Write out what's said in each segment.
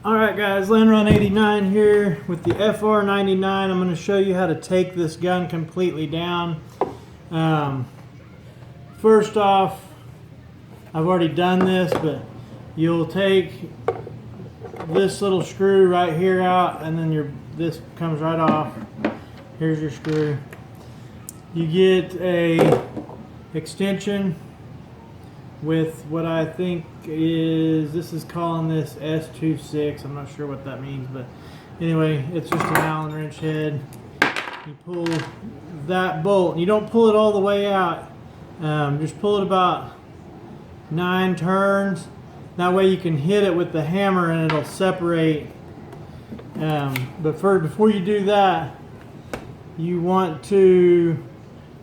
Alright guys, br99 here with the fr99. I'm going to show you how to take this gun completely down. First off, I've already done this, but you'll take this little screw right here out, and then this comes right off. Here's your screw. You get a extension with what I think this is calling this S26. I'm not sure what that means, but anyway, it's just an Allen wrench head. You pull that bolt. You don't pull it all the way out. Just pull it about 9 turns. That way you can hit it with the hammer and it'll separate. But before you do that, you want to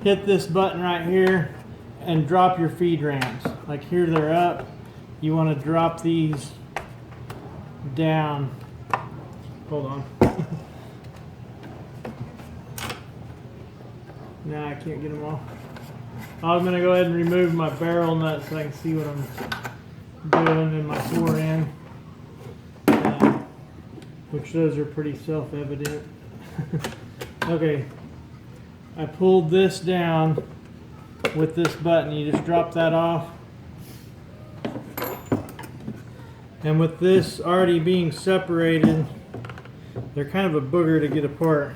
hit this button right here and drop your feed ramps. Like here they're up. You want to drop these down. Hold on. Nah, I can't get them all. I'm going to go ahead and remove my barrel nut so I can see what I'm doing in my fore end. Which those are pretty self-evident. Okay. I pulled this down with this button. You just drop that off. And with this already being separated, they're kind of a booger to get apart.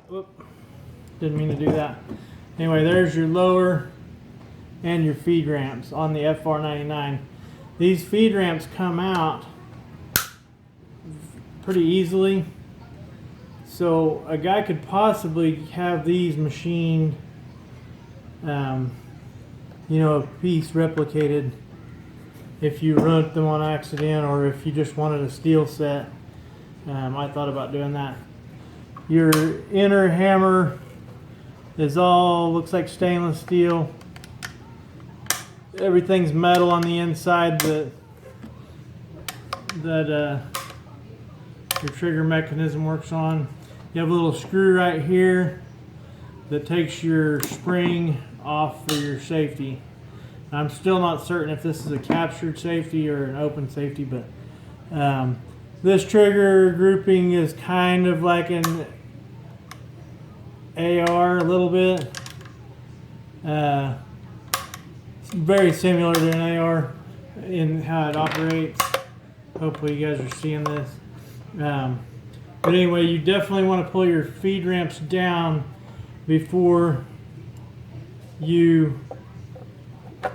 Whoop, didn't mean to do that. Anyway, there's your lower and your feed ramps on the fr99. These feed ramps come out pretty easily. So a guy could possibly have these machined, a piece replicated if you wrote them on accident, or if you just wanted a steel set. I thought about doing that. Your inner hammer is looks like stainless steel. Everything's metal on the inside that your trigger mechanism works on. You have a little screw right here that takes your spring off for your safety. I'm still not certain if this is a captured safety or an open safety, but this trigger grouping is kind of like an AR a little bit. It's very similar to an AR in how it operates. Hopefully you guys are seeing this. But anyway, you definitely want to pull your feed ramps down before you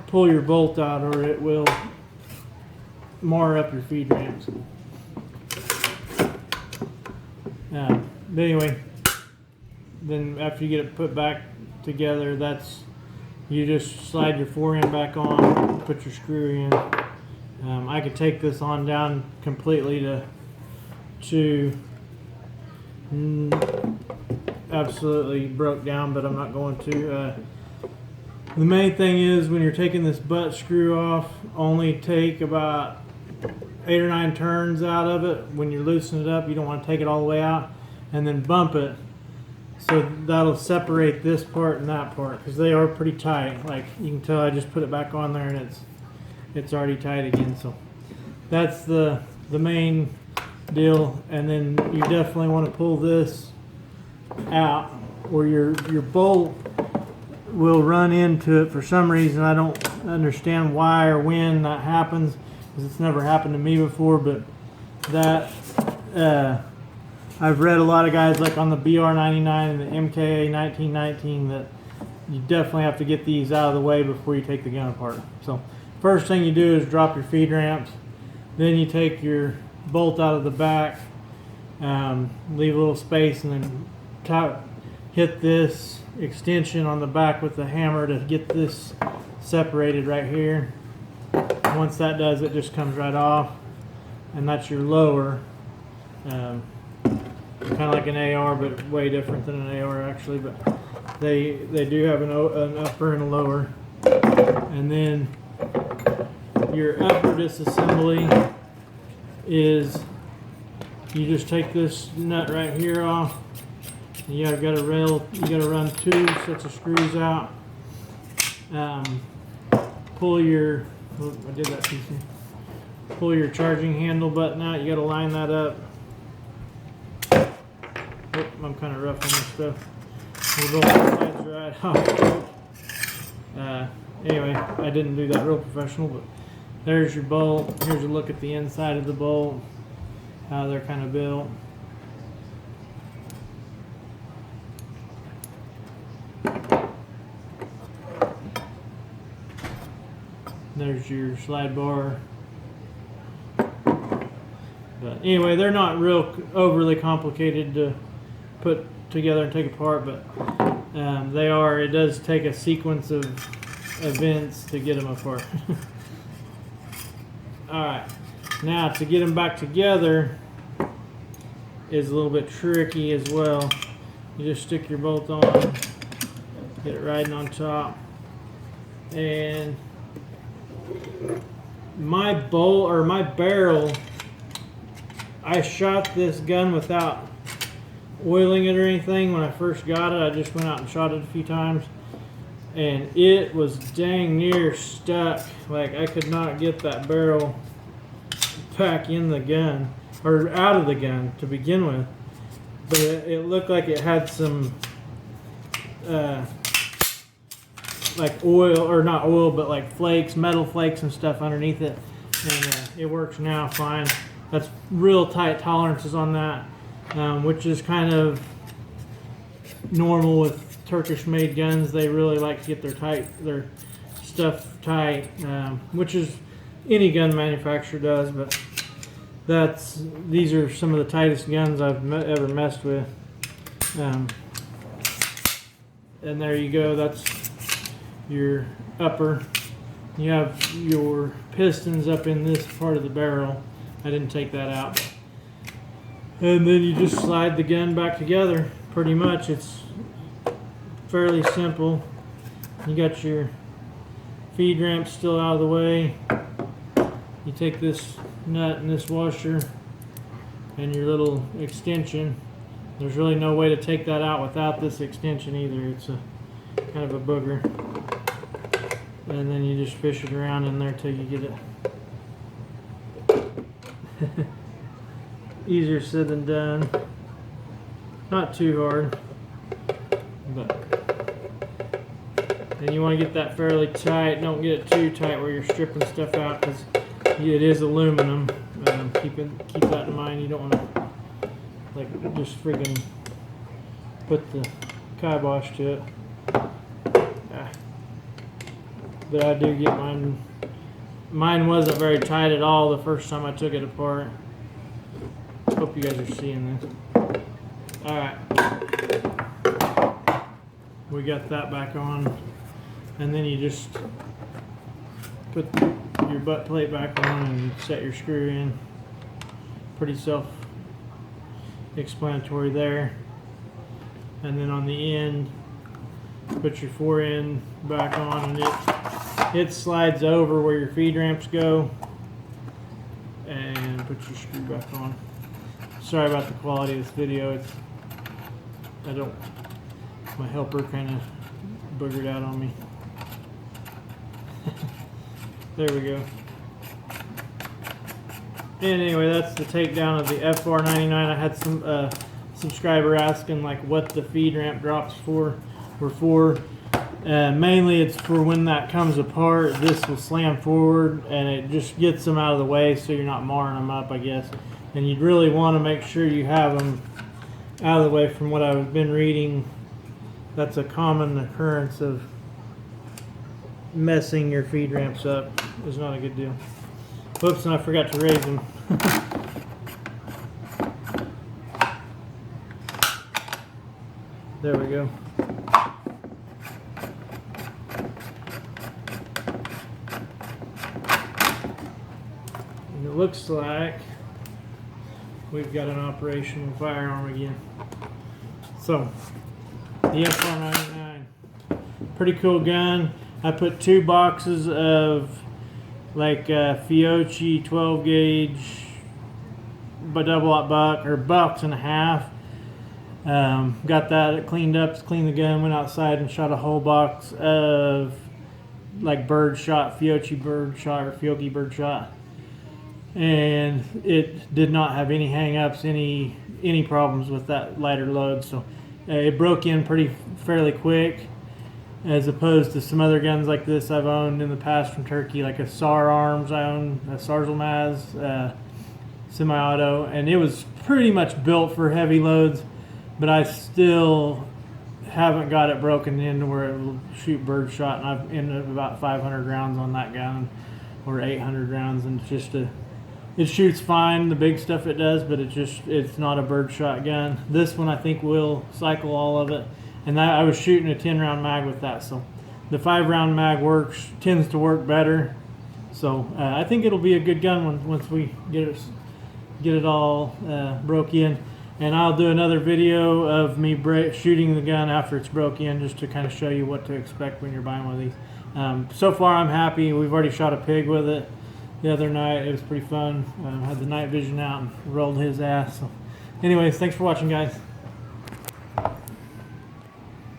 pull your bolt out, or it will mar up your feed ramps. But anyway, then after you get it put back together, you just slide your fore end back on, put your screw in. I could take this on down completely to absolutely broke down, but I'm not going to. The main thing is, when you're taking this butt screw off, only take about 8 or 9 turns out of it. When you loosen it up, you don't want to take it all the way out, and then bump it, so that'll separate this part and that part, because they are pretty tight. Like you can tell, I just put it back on there and it's already tight again. So that's the main deal. And then you definitely want to pull this out, or your bolt will run into it for some reason. I don't understand why or when that happens, because it's never happened to me before. But that I've read a lot of guys, like on the br99 and the MKA 1919, that you definitely have to get these out of the way before you take the gun apart. So first thing you do is drop your feed ramps. Then you take your bolt out of the back, leave a little space, and then hit this extension on the back with the hammer to get this separated right here. Once that does, it just comes right off, and that's your lower. Kind of like an AR, but way different than an AR actually. But they do have an upper and a lower. And then your upper disassembly is, you just take this nut right here off. You got to run 2 sets of screws out. Pull your, I did that piece here. pull your charging handle button out. You got to line that up. Oh, I'm kind of rough on this stuff. We'll go slides right off. Anyway, I didn't do that real professional, but there's your bolt. Here's a look at the inside of the bolt, how they're kind of built. There's your slide bar. But anyway, they're not real overly complicated to put together and take apart, but they are. It does take a sequence of events to get them apart. Alright, now to get them back together is a little bit tricky as well. You just stick your bolt on, get it riding on top, and my bolt or my barrel, I shot this gun without oiling it or anything when I first got it. I just went out and shot it a few times, and it was dang near stuck. Like, I could not get that barrel back in the gun or out of the gun to begin with, but it looked like it had some like oil, or not oil, but like flakes, metal flakes and stuff underneath it, and it works now fine. That's real tight tolerances on that, which is kind of normal with Turkish made guns. They really like to get their stuff tight, which is any gun manufacturer does, but these are some of the tightest guns I've ever messed with. And there you go, that's your upper. You have your pistons up in this part of the barrel. I didn't take that out. And then you just slide the gun back together. Pretty much, it's fairly simple. You got your feed ramp still out of the way. You take this nut and this washer and your little extension. There's really no way to take that out without this extension either. It's a kind of a booger. And then you just fish it around in there till you get it. Easier said than done. Not too hard, but then you want to get that fairly tight. Don't get it too tight where you're stripping stuff out, because it is aluminum. Keep that in mind. You don't want to like just friggin' put the kibosh to it. But I do get mine. Mine wasn't very tight at all the first time I took it apart. Hope you guys are seeing this. Alright. We got that back on. And then you just put your butt plate back on and set your screw in. Pretty self-explanatory there. And then on the end, put your fore end back on, and it slides over where your feed ramps go, and put your screw back on. Sorry about the quality of this video. My helper kind of boogered out on me. There we go. And anyway, that's the takedown of the fr99. I had some subscriber asking like what the feed ramp drops were for. Mainly it's for when that comes apart, this will slam forward and it just gets them out of the way so you're not marring them up, I guess. And you'd really want to make sure you have them out of the way. From what I've been reading, that's a common occurrence of messing your feed ramps up. It's not a good deal. Whoops, and I forgot to raise them. There we go. And it looks like we've got an operational firearm again. So, the fr99, pretty cool gun. I put 2 boxes of like Fiocchi 12 gauge by double-aught buck, or bucks and a half. Got that cleaned up, cleaned the gun, went outside and shot a whole box of like bird shot, Fiocchi bird shot or Fiocchi bird shot. and it did not have any hang-ups, any problems with that lighter load. So it broke in fairly quick, as opposed to some other guns like this I've owned in the past from Turkey, like a SAR Arms. I own a Sarzalmaz semi-auto, and it was pretty much built for heavy loads, but I still haven't got it broken in to where it will shoot bird shot, and I've ended up about 500 rounds on that gun, or 800 rounds, and it shoots fine, the big stuff it does, but it's not a bird shot gun. This one I think will cycle all of it, and I was shooting a 10-round mag with that, so the 5-round mag tends to work better. So I think it'll be a good gun once we get it all broke in. And I'll do another video of me shooting the gun after it's broke in, just to kind of show you what to expect when you're buying one of these. So far I'm happy. We've already shot a pig with it the other night. It was pretty fun. Had the night vision out and rolled his ass. So anyways, thanks for watching, guys.